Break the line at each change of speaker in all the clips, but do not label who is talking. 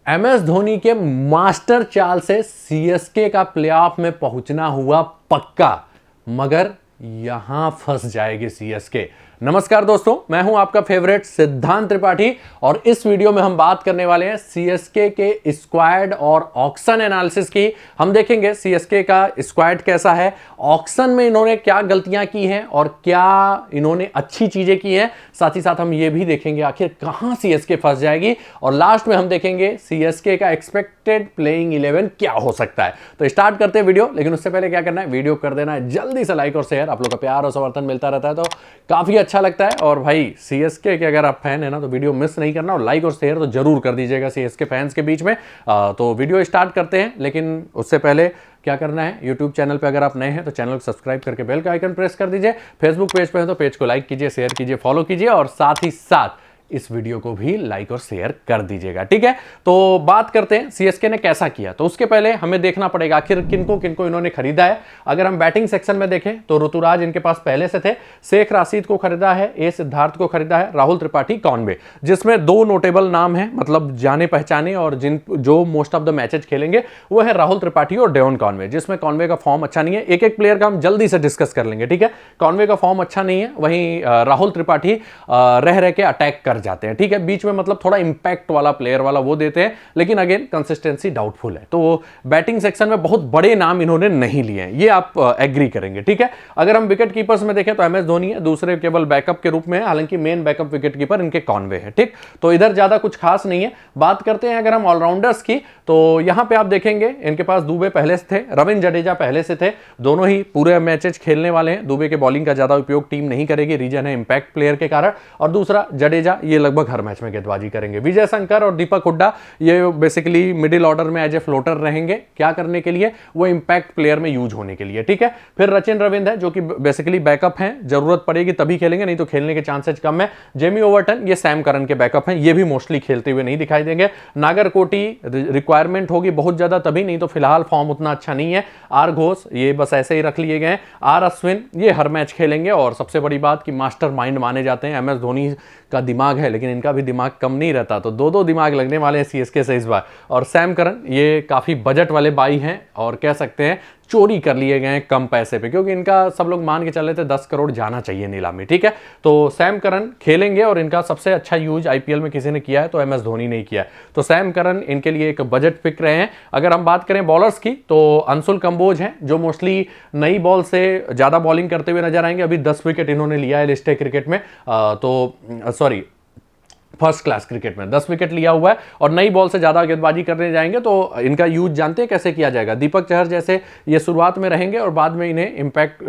MS Dhoni के master चाल से सीएसके का प्लेऑफ में पहुंचना हुआ पक्का, मगर यहां फंस जाएगी सीएसके। नमस्कार दोस्तों, मैं हूं आपका फेवरेट सिद्धांत त्रिपाठी और इस वीडियो में हम बात करने वाले हैं सीएसके के स्क्वाड और ऑक्शन एनालिसिस की। हम देखेंगे सीएसके का स्क्वाड कैसा है, ऑक्शन में इन्होंने क्या गलतियां की हैं और क्या इन्होंने अच्छी चीजें की हैं। साथ ही साथ हम ये भी देखेंगे आखिर कहां सीएसके फंस जाएगी और लास्ट में हम देखेंगे सीएसके का एक्सपेक्टेड प्लेइंग 11 क्या हो सकता है। तो स्टार्ट करते हैं वीडियो, लेकिन उससे पहले क्या करना है, वीडियो कर देना है जल्दी से लाइक और शेयर। आप लोग का प्यार और समर्थन मिलता रहता है तो काफी अच्छा लगता है। और भाई सीएसके के अगर आप फैन है ना तो वीडियो मिस नहीं करना और लाइक और शेयर तो जरूर कर दीजिएगा सीएसके फैंस के बीच में। तो वीडियो स्टार्ट करते हैं, लेकिन उससे पहले क्या करना है, यूट्यूब चैनल पे अगर आप नए हैं तो चैनल को सब्सक्राइब करके बेल का आइकन प्रेस कर दीजिए। फेसबुक पेज पे है तो पेज को लाइक कीजिए, शेयर कीजिए, फॉलो कीजिए और साथ ही साथ इस वीडियो को भी लाइक और शेयर कर दीजिएगा, ठीक है। तो बात करते हैं सीएसके ने कैसा किया। तो उसके पहले हमें देखना पड़ेगा आखिर किनको किनको इन्होंने खरीदा है। अगर हम बैटिंग सेक्शन में देखें तो ऋतुराज इनके पास पहले से थे, शेख राशिद को खरीदा है, ए सिद्धार्थ को खरीदा है, राहुल त्रिपाठी कॉनवे, जिसमें दो नोटेबल नाम है, मतलब जाने पहचाने और जो मोस्ट ऑफ द मैचेज खेलेंगे वो है राहुल त्रिपाठी और डेवन कॉनवे, जिसमें कॉनवे का फॉर्म अच्छा नहीं है। एक एक प्लेयर का हम जल्दी से डिस्कस कर लेंगे, ठीक है। कॉनवे का फॉर्म अच्छा नहीं है, वहीं राहुल त्रिपाठी रह के अटैक कर जाते हैं, ठीक है। बीच में मतलब थोड़ा इंपैक्ट वाला प्लेयर वाला वो देते हैं, लेकिन अगेन कंसिस्टेंसी डाउटफुल है। तो बैटिंग सेक्शन में बहुत बड़े नाम इन्होंने नहीं लिए हैं, ये आप एग्री करेंगे, ठीक है। अगर हम विकेट कीपर्स में देखें तो एमएस धोनी है, दूसरे केवल बैकअप के रूप में है, हालांकि मेन बैकअप विकेट कीपर इनके कॉनवे है, ठीक। तो इधर ज्यादा कुछ खास नहीं है। बात करते हैं अगर हम ऑलराउंडर्स की, तो यहां पे आप देखेंगे इनके पास दुबे पहले से थे, रविंद्र जडेजा पहले से थे, दोनों ही पूरे मैचेज खेलने वाले हैं। दुबे के बॉलिंग का ज्यादा उपयोग टीम नहीं करेगी, रीजन है इंपैक्ट प्लेयर के कारण, और दूसरा जडेजा ये लगभग हर मैच में गेंदबाजी करेंगे। विजय शंकर और दीपक हुड्डा ये बेसिकली मिडिल ऑर्डर में एज ए फ्लोटर रहेंगे, क्या करने के लिए, वो इंपैक्ट प्लेयर में यूज होने के लिए, ठीक है। फिर रचिन रविंद्र है जो कि बेसिकली बैकअप हैं, जरूरत पड़ेगी तभी खेलेंगे, नहीं तो खेलने के चांसेस कम है। जेमी ओवरटन ये सैम करन के बैकअप हैं, ये भी मोस्टली खेलते हुए नहीं दिखाई देंगे। नागरकोटी रिक्वायरमेंट होगी बहुत ज्यादा तभी, नहीं तो फिलहाल फॉर्म उतना अच्छा नहीं है। आर घोष ये बस ऐसे ही रख लिए गए हैं। आर अश्विन ये हर मैच खेलेंगे और सबसे बड़ी बात कि मास्टर माइंड माने जाते हैं। एमएस धोनी का दिमाग है लेकिन इनका भी दिमाग कम नहीं रहता, तो दो दिमाग लगने वाले हैं सीएसके से इस बार। और सैम करन ये काफी बजट वाले बाई हैं और कह सकते हैं चोरी कर लिए गए हैं कम पैसे पे, क्योंकि इनका सब लोग मान के चल रहे थे 10 करोड़ जाना चाहिए नीलामी, ठीक है। तो सैम करन खेलेंगे और इनका सबसे अच्छा यूज आईपीएल में किसी ने किया है तो एमएस धोनी ने किया है, तो सैम करन इनके लिए एक बजट पिक रहे हैं। अगर हम बात करें बॉलर्स की तो अंशुल कंबोज हैं जो मोस्टली नई बॉल से ज्यादा बॉलिंग करते हुए नजर आएंगे। अभी 10 विकेट इन्होंने लिया है लिस्ट क्रिकेट में, फर्स्ट क्लास क्रिकेट में 10 विकेट लिया हुआ है और नई बॉल से ज्यादा गेंदबाजी करने जाएंगे तो इनका यूज जानते हैं कैसे किया जाएगा। दीपक चहर जैसे ये शुरुआत में रहेंगे और बाद में इन्हें इंपैक्ट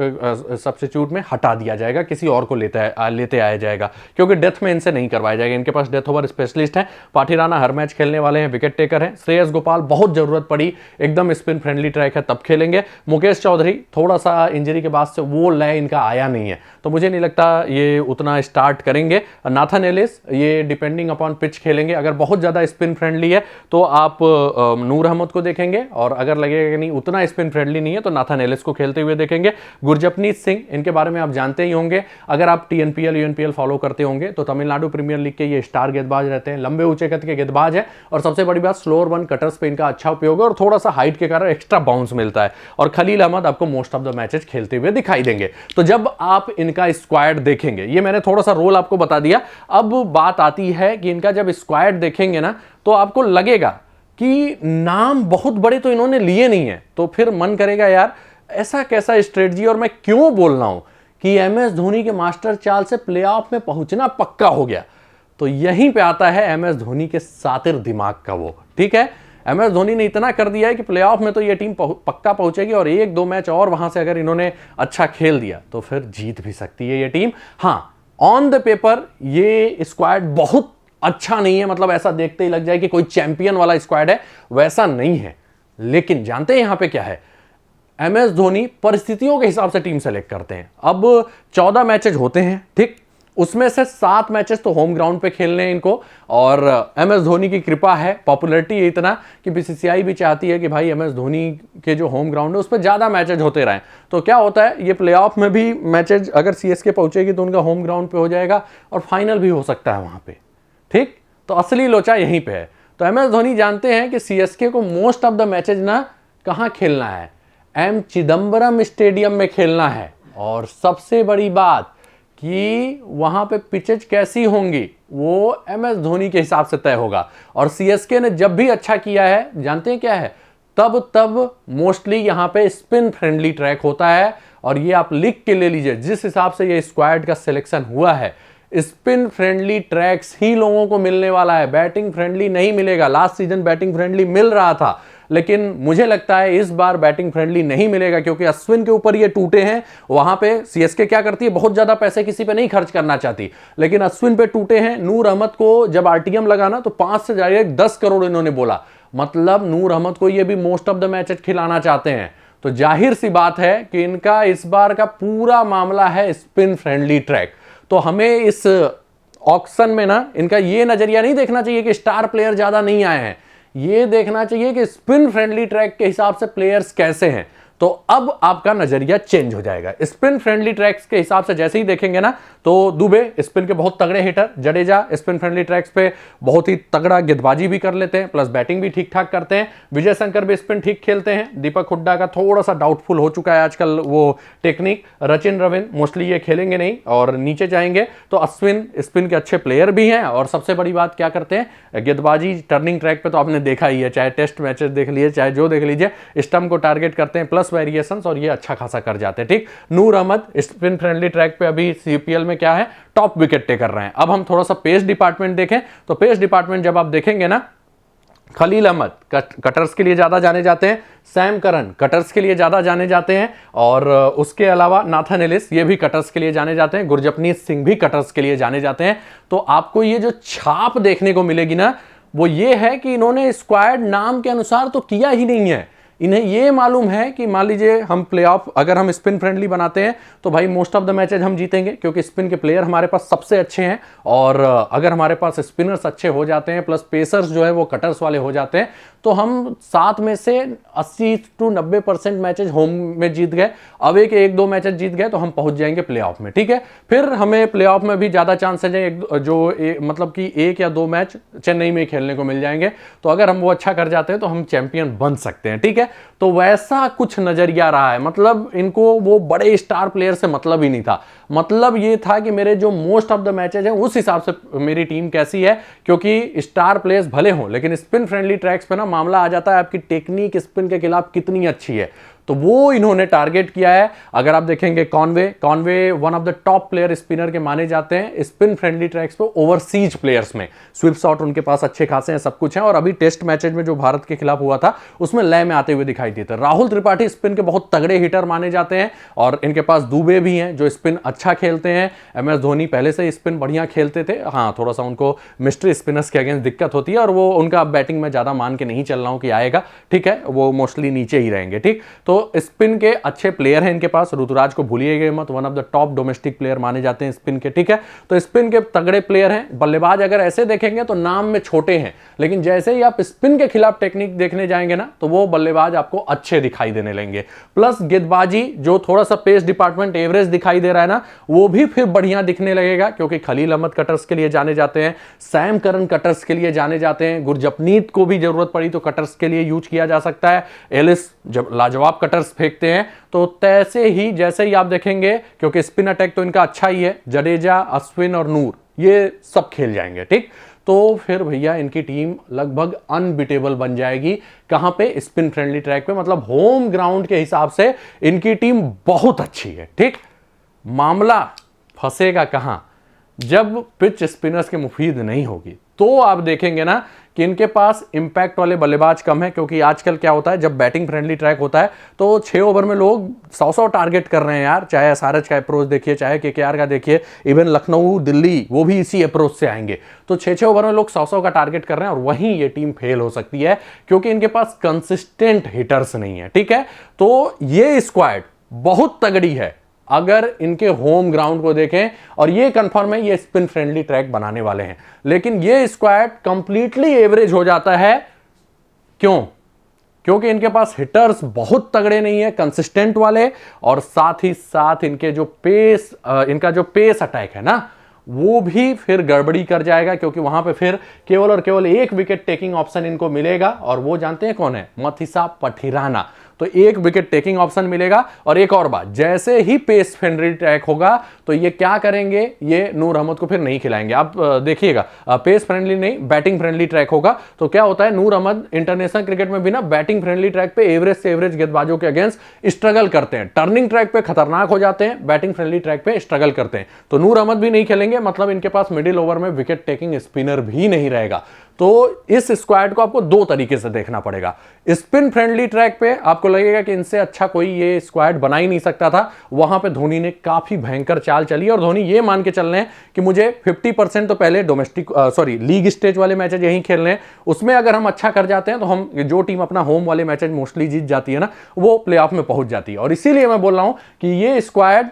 सब्स्टिट्यूट में हटा दिया जाएगा, किसी और को लेते आया जाएगा, क्योंकि डेथ में इनसे नहीं करवाया जाएगा। इनके पास डेथ ओवर स्पेशलिस्ट हैं। पाठी राणा हर मैच खेलने वाले हैं, विकेट टेकर हैं। श्रेयस गोपाल बहुत जरूरत पड़ी, एकदम स्पिन फ्रेंडली ट्रैक है तब खेलेंगे। मुकेश चौधरी थोड़ा सा इंजरी के बाद से वो लय इनका आया नहीं है, तो मुझे नहीं लगता ये उतना स्टार्ट करेंगे। नाथन एलिस ये डिपेंडिंग अपॉन पिच खेलेंगे, अगर बहुत ज्यादा स्पिन फ्रेंडली है तो आप नूर अहमद को देखेंगे, और अगर लगेगा कि नहीं उतना स्पिन फ्रेंडली नहीं है तो नाथन एलिस को खेलते हुए देखेंगे। गुरजपनीत सिंह इनके बारे में आप जानते ही होंगे, अगर आप टीएनपीएल यूएनपीएल फॉलो करते होंगे तो तमिलनाडु प्रीमियर लीग के ये स्टार गेंदबाज रहते हैं, लंबे ऊंचे कद के गेंदबाज है और सबसे बड़ी बात स्लोअर वन कटर्स पे इनका अच्छा उपयोग है और थोड़ा सा हाइट के कारण एक्स्ट्रा बाउंस मिलता है। और खलील अहमद आपको मोस्ट ऑफ द मैचेस खेलते हुए दिखाई देंगे। तो जब आप इनका स्क्वाड देखेंगे, ये मैंने थोड़ा सा रोल आपको बता दिया, अब बात आती है कि इनका जब स्क्वाड देखेंगे ना तो आपको लगेगा कि नाम बहुत बड़े तो इन्होंने लिए नहीं है, तो फिर मन करेगा यार ऐसा कैसा स्ट्रेटजी, और मैं क्यों बोल रहा हूं कि एमएस धोनी के मास्टर चाल से प्लेऑफ में पहुंचना पक्का हो गया। तो यहीं पे आता है एमएस धोनी के सातिर दिमाग का वो, ठीक है। एमएस धोनी ने इतना कर दिया है कि प्लेऑफ में तो ये टीम पक्का पहुंचेगी और 1-2 मैच और वहां से अगर इन्होंने अच्छा खेल दिया तो फिर जीत भी सकती है ये टीम। हां, ऑन द पेपर ये स्क्वाड बहुत अच्छा नहीं है, मतलब ऐसा देखते ही लग जाए कि कोई चैंपियन वाला स्क्वाड है, वैसा नहीं है। लेकिन जानते हैं यहां पे क्या है, एमएस धोनी परिस्थितियों के हिसाब से टीम सेलेक्ट करते हैं। अब 14 मैचेज होते हैं, ठीक, उसमें से 7 मैचेस तो होम ग्राउंड पे खेलने हैं इनको, और एमएस धोनी की कृपा है, पॉपुलैरिटी है इतना कि बीसीसीआई भी चाहती है कि भाई एमएस धोनी के जो होम ग्राउंड है उस पर ज्यादा मैचेज होते रहें। तो क्या होता है, ये प्लेऑफ में भी मैचेज अगर सीएसके पहुंचेगी तो उनका होम ग्राउंड पे हो जाएगा और फाइनल भी हो सकता है वहां पे, ठीक। तो असली लोचा यहीं पे है। तो MS धोनी जानते हैं कि CSK को मोस्ट ऑफ द मैचेज ना कहां खेलना है, M चिदम्बरम स्टेडियम में खेलना है। और सबसे बड़ी बात कि वहां पे पिचेज कैसी होंगी वो MS धोनी के हिसाब से तय होगा। और CSK ने जब भी अच्छा किया है जानते हैं क्या है, तब मोस्टली यहां पे स्पिन फ्रेंडली ट्रैक होता है। और ये आप लिख के ले लीजिए, जिस हिसाब से ये स्क्वाड का सिलेक्शन हुआ है, स्पिन फ्रेंडली ट्रैक्स ही लोगों को मिलने वाला है, बैटिंग फ्रेंडली नहीं मिलेगा। लास्ट सीजन बैटिंग फ्रेंडली मिल रहा था, लेकिन मुझे लगता है इस बार बैटिंग फ्रेंडली नहीं मिलेगा, क्योंकि अश्विन के ऊपर ये टूटे हैं। वहां पे CSK क्या करती है, बहुत ज्यादा पैसे किसी पे नहीं खर्च करना चाहती, लेकिन अश्विन पे टूटे हैं। नूर अहमद को जब RTM लगा ना तो 5 से डायरेक्ट 10 करोड़ इन्होंने बोला, मतलब नूर अहमद को ये भी मोस्ट ऑफ द मैचेस खिलाना चाहते हैं। तो जाहिर सी बात है कि इनका इस बार का पूरा मामला है स्पिन फ्रेंडली ट्रैक। तो हमें इस ऑक्शन में ना इनका ये नजरिया नहीं देखना चाहिए कि स्टार प्लेयर ज्यादा नहीं आए हैं, ये देखना चाहिए कि स्पिन फ्रेंडली ट्रैक के हिसाब से प्लेयर्स कैसे हैं। तो अब आपका नजरिया चेंज हो जाएगा। स्पिन फ्रेंडली ट्रैक्स के हिसाब से जैसे ही देखेंगे ना तो दुबे स्पिन के बहुत तगड़े hitter, Jadeja spin friendly tracks पे बहुत ही तगड़ा गेंदबाजी भी कर लेते हैं, प्लस बैटिंग भी ठीक ठाक करते हैं। विजय शंकर भी स्पिन ठीक खेलते हैं। दीपक हुड्डा का थोड़ा सा डाउटफुल हो चुका है आजकल वो टेक्निक। रचिन रविंद्र मोस्टली ये खेलेंगे नहीं और नीचे जाएंगे। तो अश्विन स्पिन के अच्छे प्लेयर भी हैं और सबसे बड़ी बात क्या करते हैं, गेंदबाजी टर्निंग ट्रैक पे तो आपने देखा ही है, चाहे टेस्ट मैचेस देख लीजिए चाहे जो देख लीजिए, स्टंप को टारगेट करते हैं प्लस वेरिएशंस, और ये अच्छा खासा कर जाते हैं। ठीक, नूर अहमद स्पिन फ्रेंडली ट्रैक पे अभी CPL में क्या है, टॉप विकेट टेकर रहे हैं। अब हम थोड़ा सा पेस डिपार्टमेंट देखें तो पेस डिपार्टमेंट जब आप देखेंगे ना, खलील अहमद कटर्स के लिए ज्यादा जाने जाते हैं, सैम करन कटर्स के लिए ज्यादा जाने जाते हैं, और उसके अलावा नाथन एलिस ये भी कटर्स के लिए जाने जाते हैं, गुरजपनीत सिंह भी कटर्स के लिए जाने जाते हैं। तो आपको ये जो छाप देखने को मिलेगी ना वो ये है कि इन्होंने स्क्वाड नाम के अनुसार तो किया ही नहीं है। इन्हें ये मालूम है कि मान लीजिए हम प्लेऑफ अगर हम स्पिन फ्रेंडली बनाते हैं तो भाई मोस्ट ऑफ द मैचेज हम जीतेंगे, क्योंकि स्पिन के प्लेयर हमारे पास सबसे अच्छे हैं। और अगर हमारे पास स्पिनर्स अच्छे हो जाते हैं प्लस पेसर्स जो है वो कटर्स वाले हो जाते हैं तो हम 7 में से 80 to 90% मैचेज होम में जीत गए, अवे के 1-2 मैचेज जीत गए तो हम पहुंच जाएंगे प्लेऑफ में। ठीक है, फिर हमें प्लेऑफ में भी ज्यादा चांस है मतलब कि 1 या 2 मैच चेन्नई में खेलने को मिल जाएंगे। तो अगर हम वो अच्छा कर जाते हैं तो हम चैंपियन बन सकते हैं। ठीक है, तो वैसा कुछ नजरिया रहा है। मतलब इनको वो बड़े स्टार प्लेयर से मतलब ही नहीं था, मतलब ये था कि मेरे जो मोस्ट ऑफ द मैचेज हैं उस हिसाब से मेरी टीम कैसी है, क्योंकि स्टार प्लेयर्स भले हों लेकिन स्पिन फ्रेंडली ट्रैक्स पे ना मामला आ जाता है आपकी टेक्निक स्पिन के खिलाफ कितनी अच्छी है। तो वो इन्होंने टारगेट किया है। अगर आप देखेंगे Conway one of the top player spinner के माने जाते हैं स्पिन फ्रेंडली ट्रैक्स पे ओवरसीज प्लेयर्स में। स्विप शॉट उनके पास अच्छे खासे हैं, सब कुछ है, और अभी टेस्ट मैचेज में जो भारत के खिलाफ हुआ था उसमें लय में आते हुए दिखाई दिए थे। राहुल त्रिपाठी स्पिन के बहुत तगड़े हिटर माने जाते हैं और इनके पास दुबे भी हैं जो स्पिन अच्छा खेलते हैं। MS धोनी पहले से स्पिन बढ़िया खेलते थे, हाँ थोड़ा सा उनको मिस्ट्री स्पिनर्स के अगेंस्ट दिक्कत होती है और वो उनका बैटिंग में ज्यादा मान के नहीं चल रहा हूं कि आएगा। ठीक है, वो मोस्टली नीचे ही रहेंगे। ठीक, तो स्पिन के अच्छे प्लेयर हैं इनके पास। ऋतुराज को भूलिएगा मत, one of the top domestic player माने जाते हैं स्पिन के। ठीक है, तो स्पिन के तगड़े प्लेयर हैं। बल्लेबाज अगर ऐसे देखेंगे तो नाम में छोटे हैं, लेकिन जैसे ही आप स्पिन के खिलाफ टेक्निक देखने जाएंगे ना तो वो बल्लेबाज आपको अच्छे दिखाई देने लेंगे। प्लस गेंदबाजी जो थोड़ा सा पेस डिपार्टमेंट एवरेज दिखाई दे रहा है ना वो भी फिर बढ़िया दिखने लगेगा, क्योंकि खलील अहमद कटर्स के लिए जाने जाते हैं, सैम करन कटर्स के लिए जाने जाते हैं, गुरजपनीत को भी जरूरत पड़ी तो कटर्स के लिए यूज किया जा सकता है, एलिस जब लाजवाब कटर्स फेंकते हैं। तो तैसे ही जैसे ही आप देखेंगे, क्योंकि स्पिन अटैक तो इनका अच्छा ही है, जडेजा अश्विन और नूर ये सब खेल जाएंगे। ठीक, तो फिर भैया इनकी टीम लगभग अनबीटेबल बन जाएगी। कहां पे, स्पिन फ्रेंडली ट्रैक पे, मतलब होम ग्राउंड के हिसाब से इनकी टीम बहुत अच्छी है। ठीक, मामला फंसेगा कहां, जब पिच स्पिनर्स के मुफीद नहीं होगी तो आप देखेंगे ना कि इनके पास इंपैक्ट वाले बल्लेबाज कम है। क्योंकि आजकल क्या होता है, जब बैटिंग फ्रेंडली ट्रैक होता है तो 6 ओवर में लोग 100 टारगेट कर रहे हैं यार। चाहे SRH का अप्रोच देखिए, चाहे KKR का देखिए, इवन लखनऊ दिल्ली वो भी इसी अप्रोच से आएंगे। तो 6 ओवर में लोग 100 का टारगेट कर रहे हैं और वहीं ये टीम फेल हो सकती है, क्योंकि इनके पास कंसिस्टेंट हिटर्स नहीं है। ठीक है, तो ये स्क्वाड बहुत तगड़ी है अगर इनके होम ग्राउंड को देखें, और ये कंफर्म है ये स्पिन फ्रेंडली ट्रैक बनाने वाले हैं। लेकिन ये स्क्वाड कंप्लीटली एवरेज हो जाता है। क्यों? क्योंकि इनके पास हिटर्स बहुत तगड़े नहीं है कंसिस्टेंट वाले, और साथ ही साथ इनके जो पेस इनका जो पेस अटैक है ना वो भी फिर गड़बड़ी कर जाएगा, क्योंकि वहां पे फिर केवल और केवल एक विकेट टेकिंग ऑप्शन इनको मिलेगा, और वो जानते हैं कौन है? मथिसा पठिराना। तो एक विकेट टेकिंग ऑप्शन मिलेगा। और एक और बात, जैसे ही पेस फ्रेंडली ट्रैक होगा तो ये क्या करेंगे, ये नूर अहमद को फिर नहीं खिलाएंगे। आप देखिएगा, पेस फ्रेंडली नहीं, बैटिंग फ्रेंडली ट्रैक होगा तो क्या होता है, नूर अहमद इंटरनेशनल क्रिकेट में भी ना बैटिंग फ्रेंडली ट्रैक पे एवरेज से एवरेज गेंदबाजों के अगेंस्ट स्ट्रगल करते हैं। टर्निंग ट्रैक पे खतरनाक हो जाते हैं, बैटिंग फ्रेंडली ट्रैक पे स्ट्रगल करते हैं। तो नूर अहमद भी नहीं खेलेंगे, मतलब इनके पास मिडिल ओवर में विकेट टेकिंग स्पिनर भी नहीं रहेगा। तो इस स्क्वाड को आपको दो तरीके से देखना पड़ेगा। स्पिन फ्रेंडली ट्रैक पे आपको लगेगा कि इनसे अच्छा कोई ये स्क्वाड बना ही नहीं सकता था, वहां पे धोनी ने काफी भयंकर चाल चली, और धोनी ये मान के चल रहे हैं कि मुझे 50% तो पहले डोमेस्टिक लीग स्टेज वाले मैचेज यहीं खेलने हैं, उसमें अगर हम अच्छा कर जाते हैं तो हम जो टीम अपना होम वाले मैचेज मोस्टली जीत जाती है ना, वो प्लेऑफ में पहुंच जाती है। और इसीलिए मैं बोल रहा हूं कि ये स्क्वाड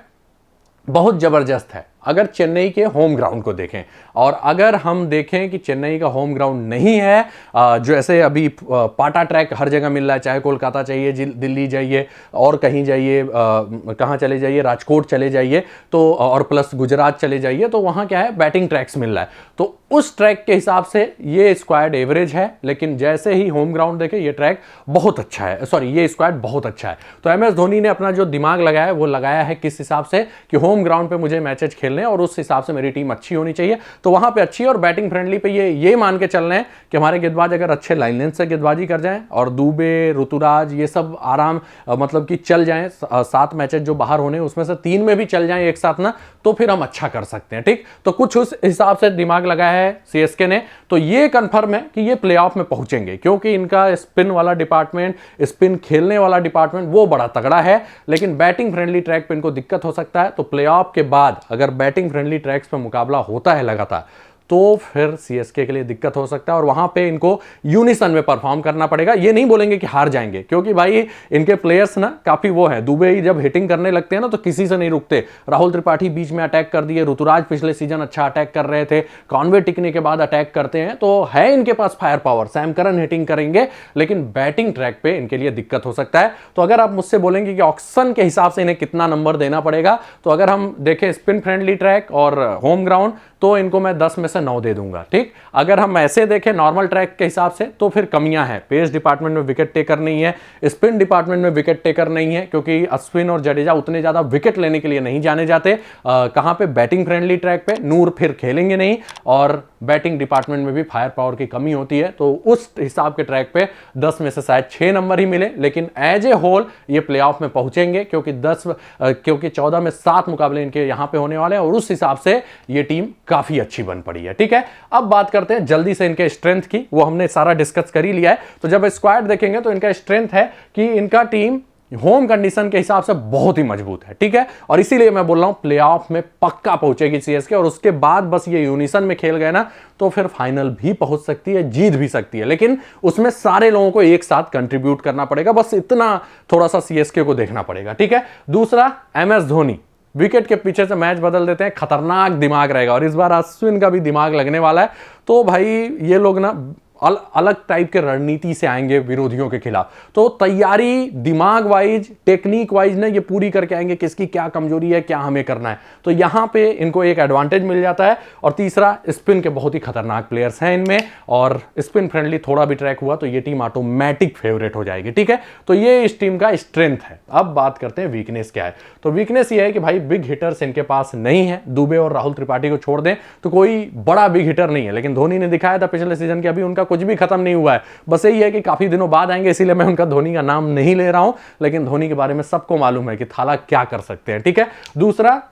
बहुत जबरदस्त है। अगर चेन्नई के होम ग्राउंड को देखें, और अगर हम देखें कि चेन्नई का होम ग्राउंड नहीं है, जो ऐसे अभी पाटा ट्रैक हर जगह मिल रहा है, चाहे कोलकाता चाहिए, दिल्ली जाइए, और कहीं जाइए, कहाँ चले जाइए, राजकोट चले जाइए, तो और प्लस गुजरात चले जाइए, तो वहाँ क्या है, बैटिंग ट्रैक्स मिल रहा है। तो उस ट्रैक के हिसाब से ये स्क्वाड एवरेज है, लेकिन जैसे ही होम ग्राउंड देखे ये ट्रैक बहुत अच्छा है, सॉरी ये स्क्वाड बहुत अच्छा है। तो MS धोनी ने अपना जो दिमाग लगाया है वो लगाया है किस हिसाब से, कि होम ग्राउंड पे मुझे मैचेज खेलने और उस हिसाब से मेरी टीम अच्छी होनी चाहिए, तो वहां पे अच्छी और बैटिंग फ्रेंडली पे ये मान के चल रहे हैं कि हमारे गेंदबाज अगर अच्छे लाइन लेंथ से गेंदबाजी कर जाएं, और दुबे, ऋतुराज ये सब आराम मतलब कि चल जाएं, 7 मैचेज जो बाहर होने उसमें से 3 में भी चल जाएं एक साथ ना, तो फिर हम अच्छा कर सकते हैं। ठीक, तो कुछ उस हिसाब से दिमाग लगाया है CSK ने। तो ये कंफर्म है कि ये प्लेऑफ में पहुंचेंगे, क्योंकि इनका स्पिन वाला डिपार्टमेंट, स्पिन खेलने वाला डिपार्टमेंट वो बड़ा तगड़ा है। लेकिन बैटिंग फ्रेंडली ट्रैक पे इनको दिक्कत हो सकता है। तो प्लेऑफ के बाद अगर बैटिंग फ्रेंडली ट्रैक्स पे मुकाबला होता है लगातार, तो फिर CSK के लिए दिक्कत हो सकता है, और वहां पे इनको यूनिसन में परफॉर्म करना पड़ेगा। ये नहीं बोलेंगे कि हार जाएंगे, क्योंकि भाई इनके प्लेयर्स ना काफी वो है, दुबे ही जब हिटिंग करने लगते हैं ना तो किसी से नहीं रुकते। राहुल त्रिपाठी बीच में अटैक कर दिए, ऋतुराज पिछले सीजन अच्छा अटैक कर रहे थे, कॉनवे टिकने के बाद अटैक करते हैं, तो है इनके पास fire power. Sam Curran hitting करेंगे, लेकिन बैटिंग ट्रैक पे इनके लिए दिक्कत हो सकता है। तो अगर आप मुझसे बोलेंगे कि ऑक्शन के हिसाब से इन्हें कितना नंबर देना पड़ेगा, तो अगर हम देखें स्पिन फ्रेंडली ट्रैक और होम ग्राउंड, तो इनको मैं 10 में से 9 दे दूंगा। ठीक, अगर हम ऐसे देखें नॉर्मल ट्रैक के हिसाब से, तो फिर कमियां हैं। पेस डिपार्टमेंट में विकेट टेकर नहीं है, स्पिन डिपार्टमेंट में विकेट टेकर नहीं है, क्योंकि अश्विन और जडेजा उतने ज्यादा विकेट लेने के लिए नहीं जाने जाते। कहां पे, बैटिंग फ्रेंडली ट्रैक पे नूर फिर खेलेंगे नहीं, और बैटिंग डिपार्टमेंट में भी फायर पावर की कमी होती है। तो उस हिसाब के ट्रैक पे 10 में से शायद 6 नंबर ही मिले, लेकिन एज ए होल ये प्लेऑफ में पहुंचेंगे, क्योंकि 14 में 7 मुकाबले इनके यहां पे होने वाले हैं, और उस हिसाब से ये टीम काफी अच्छी बन पड़ी है। ठीक है, अब बात करते हैं जल्दी से इनके स्ट्रेंथ की, वो हमने सारा डिस्कस कर ही लिया है। तो जब स्क्वाड देखेंगे तो इनका स्ट्रेंथ है कि इनका टीम होम कंडीशन के हिसाब से बहुत ही मजबूत है। ठीक है, और इसीलिए मैं बोल रहा हूं प्लेऑफ में पक्का पहुंचेगी CSK, और उसके बाद बस ये यूनिसन में खेल गए ना, तो फिर फाइनल भी पहुंच सकती है, जीत भी सकती है, लेकिन उसमें सारे लोगों को एक साथ कंट्रीब्यूट करना पड़ेगा। बस इतना थोड़ा सा CSK को देखना पड़ेगा। ठीक है, दूसरा MS धोनी विकेट के पीछे से मैच बदल देते हैं, खतरनाक दिमाग रहेगा, और इस बार अश्विन का भी दिमाग लगने वाला है। तो भाई ये लोग ना अलग टाइप के रणनीति से आएंगे विरोधियों के खिलाफ। तो तैयारी दिमाग वाइज, टेक्निक वाइज ना ये पूरी करके आएंगे, किसकी क्या कमजोरी है, क्या हमें करना है। तो यहां पे इनको एक एडवांटेज मिल जाता है। और तीसरा, स्पिन के बहुत ही खतरनाक प्लेयर्स हैं इनमें, और स्पिन फ्रेंडली थोड़ा भी ट्रैक हुआ तो ये टीम ऑटोमेटिक फेवरेट हो जाएगी। ठीक है, तो ये इस टीम का स्ट्रेंथ है। अब बात करते हैं वीकनेस क्या है। तो वीकनेस ये है कि भाई बिग हिटर्स इनके पास नहीं है। दुबे और राहुल त्रिपाठी को छोड़ दें तो कोई बड़ा बिग हिटर नहीं है, लेकिन धोनी ने दिखाया था पिछले सीजन के, अभी उनका कुछ भी खत्म नहीं हुआ है। बस यही है कि काफी दिनों बाद आएंगे, इसीलिए मैं उनका धोनी का नाम नहीं ले रहा हूं, लेकिन धोनी के बारे में सबको मालूम है कि थाला क्या कर सकते हैं। ठीक है, दूसरा,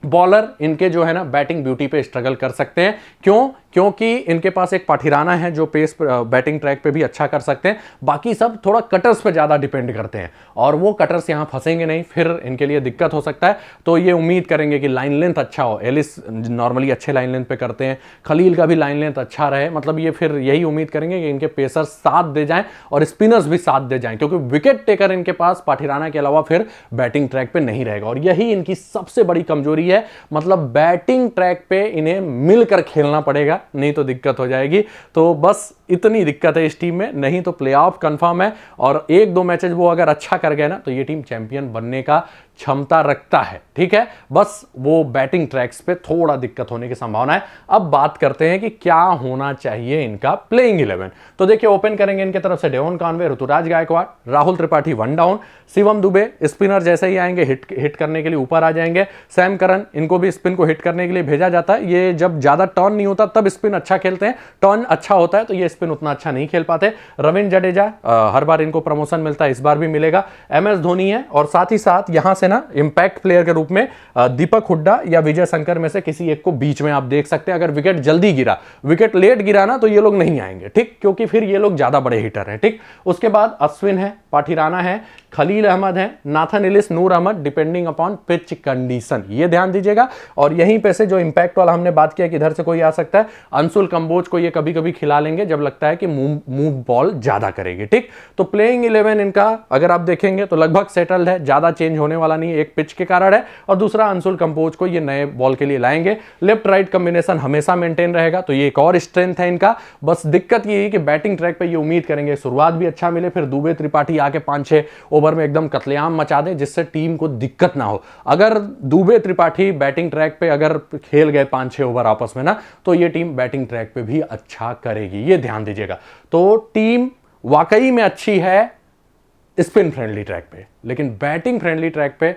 बॉलर इनके जो है ना बैटिंग ब्यूटी पे स्ट्रगल कर सकते हैं। क्यों? क्योंकि इनके पास एक पाठिराना है जो पेस बैटिंग ट्रैक पे भी अच्छा कर सकते हैं, बाकी सब थोड़ा कटर्स पे ज्यादा डिपेंड करते हैं, और वो कटर्स यहां फंसेंगे नहीं, फिर इनके लिए दिक्कत हो सकता है। तो ये उम्मीद करेंगे कि लाइन लेंथ अच्छा हो। एलिस नॉर्मली अच्छे लाइन लेंथ पे करते हैं, खलील का भी लाइन लेंथ अच्छा रहे, मतलब ये फिर यही उम्मीद करेंगे कि इनके पेसर्स साथ दे जाएं और स्पिनर्स भी साथ दे जाएं, क्योंकि विकेट टेकर इनके पास पाठिराना के अलावा फिर बैटिंग ट्रैक पे नहीं रहेगा, और यही इनकी सबसे बड़ी कमजोरी है। मतलब बैटिंग ट्रैक पे इन्हें मिलकर खेलना पड़ेगा, नहीं तो दिक्कत हो जाएगी। तो बस इतनी दिक्कत है इस टीम में, नहीं तो प्लेऑफ कंफर्म है। और 1-2 मैचेस वो अगर अच्छा कर गए ना, तो ये टीम चैंपियन बनने का क्षमता रखता है, ठीक है, बस वो बैटिंग ट्रैक्स पे थोड़ा दिक्कत होने की संभावना है। अब बात करते हैं कि क्या होना चाहिए इनका प्लेइंग 11। तो देखिए, ओपन करेंगे इनके तरफ से Devon Conway, Ruturaj Gaikwad, Rahul Tripathi 1 down, Shivam Dube spinner जैसे ही आएंगे हिट करने के लिए ऊपर आ जाएंगे, सैम करन इनको भी स्पिन को हिट करने के लिए भेजा जाता है। ये जब ज्यादा टर्न नहीं होता तब स्पिन अच्छा खेलते हैं, टर्न अच्छा होता है तो ये स्पिन उतना अच्छा नहीं खेल पाते। रविंद्र जडेजा हर बार इनको प्रमोशन मिलता है, इस बार भी मिलेगा। MS धोनी है, और साथ ही साथ यहां से ना इंपैक्ट प्लेयर के रूप में दीपक हुड्डा या विजय शंकर में से किसी एक को बीच में आप देख सकते हैं। अगर विकेट जल्दी गिरा, विकेट लेट गिरा ना, तो ये लोग नहीं आएंगे, ठीक, क्योंकि फिर ये लोग ज्यादा बड़े हिटर हैं, ठीक। उसके बाद अश्विन है, पाठिराना है, खलील अहमद है, Nathan Ellis, Noor Ahmad, depending upon pitch condition, ये ध्यान दीजिएगा। और यहीं पे से जो इंपैक्ट वाला हमने बात किया कि इधर से कोई आ सकता है, अंशुल कंबोज को ये कभी कभी खिला लेंगे जब लगता है कि मूव बॉल ज्यादा करेगी, ठीक। तो प्लेइंग 11 इनका अगर आप देखेंगे तो लगभग सेटल्ड है, ज्यादा चेंज होने वाला नहीं है, एक पिच के कारण है, और दूसरा अंशुल कंबोज को ये नए बॉल के लिए लाएंगे। लेफ्ट राइट कॉम्बिनेशन हमेशा मेंटेन रहेगा, तो ये एक और स्ट्रेंथ है इनका। बस दिक्कत ये है कि बैटिंग ट्रैक पे ये उम्मीद करेंगे शुरुआत भी अच्छा मिले, फिर दुबे त्रिपाठी आके 5-6 ओवर में एकदम कत्लेआम मचा दें, जिससे टीम को दिक्कत ना हो। अगर दुबे त्रिपाठी बैटिंग ट्रैक पे अगर खेल गए 5-6 ओवर आपस में ना, तो ये टीम बैटिंग ट्रैक पे भी अच्छा करेगी, ये ध्यान दीजिएगा। तो टीम वाकई में अच्छी है स्पिन फ्रेंडली ट्रैक पे, लेकिन बैटिंग फ्रेंडली ट्रैक पे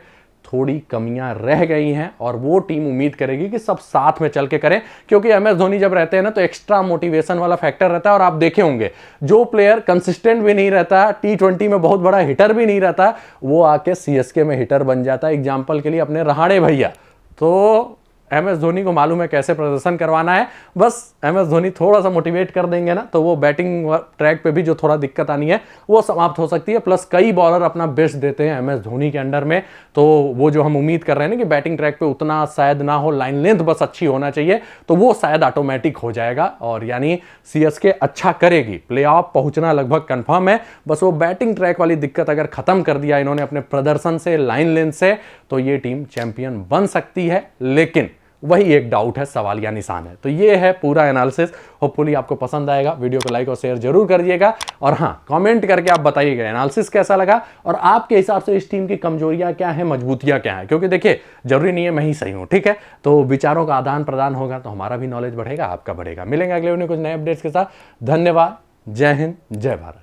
थोड़ी कमियां रह गई हैं, और वो टीम उम्मीद करेगी कि सब साथ में चल के करें, क्योंकि MS धोनी जब रहते हैं ना तो एक्स्ट्रा मोटिवेशन वाला फैक्टर रहता है। और आप देखे होंगे जो प्लेयर कंसिस्टेंट भी नहीं रहता, T20 में बहुत बड़ा हिटर भी नहीं रहता, वो आके CSK में हिटर बन जाता है। एग्जाम्पल के लिए अपने रहाणे भैया, तो MS धोनी को मालूम है कैसे प्रदर्शन करवाना है, बस MS धोनी थोड़ा सा मोटिवेट कर देंगे ना, तो वो बैटिंग ट्रैक पे भी जो थोड़ा दिक्कत आनी है वो समाप्त हो सकती है। प्लस कई बॉलर अपना बेस्ट देते हैं MS धोनी के अंडर में, तो वो जो हम उम्मीद कर रहे हैं ना कि बैटिंग ट्रैक पे उतना शायद ना हो, लाइन लेंथ बस अच्छी होना चाहिए, तो वो शायद ऑटोमेटिक हो जाएगा, और यानी CSK अच्छा करेगी, प्लेऑफ पहुंचना लगभग कंफर्म है। बस वो बैटिंग ट्रैक वाली दिक्कत अगर खत्म कर दिया इन्होंने अपने प्रदर्शन से, लाइन लेंथ से, तो ये टीम चैंपियन बन सकती है। लेकिन वही एक डाउट है, सवालिया निशान है। तो ये है पूरा एनालिसिस, होपफुली आपको पसंद आएगा। वीडियो को लाइक और शेयर जरूर करिएगा, और हाँ, कमेंट करके आप बताइएगा एनालिसिस कैसा लगा, और आपके हिसाब से इस टीम की कमजोरियां क्या है, मजबूतियां क्या है। क्योंकि देखिए, जरूरी नहीं है मैं ही सही हूं, ठीक है। तो विचारों का आदान प्रदान होगा तो हमारा भी नॉलेज बढ़ेगा, आपका बढ़ेगा। मिलेंगे अगले वीडियो कुछ नए अपडेट्स के साथ। धन्यवाद, जय हिंद, जय भारत।